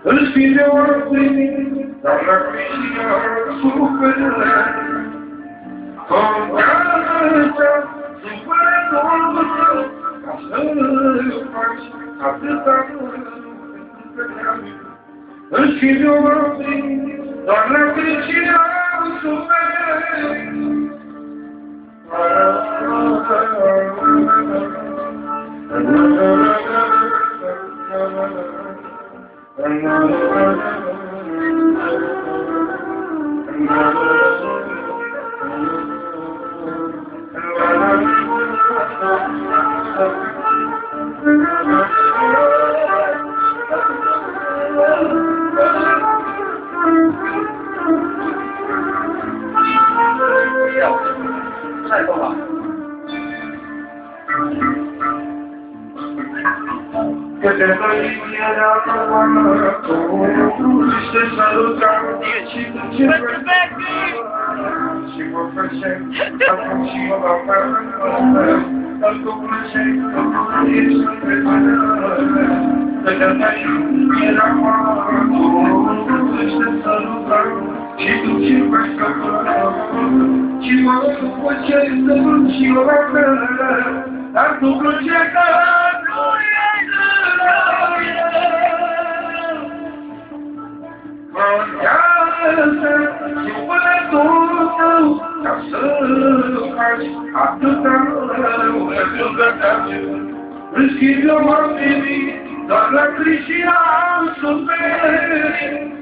Îl fide oamenii, dar la creștină sufere. Contează, supune Domnul tău, ca să-l faci atâta lucruri. Îl fide oamenii, dar la creștină sufere. Că de noi era toamnă, tu se saluta și tu ce și mă făceai, acum și mă va face, dar tu plăceai, că tu ești pe mână. Că de noi era toamnă, tu se saluta și tu ce faci acolo, și mă făceai, și mă va face, dar tu plăceai, că nu ești. Contează, supune Domnul tău, ca să-l faci atâta lucruri. Îți schimbi oamenii, doar la creștină suferi.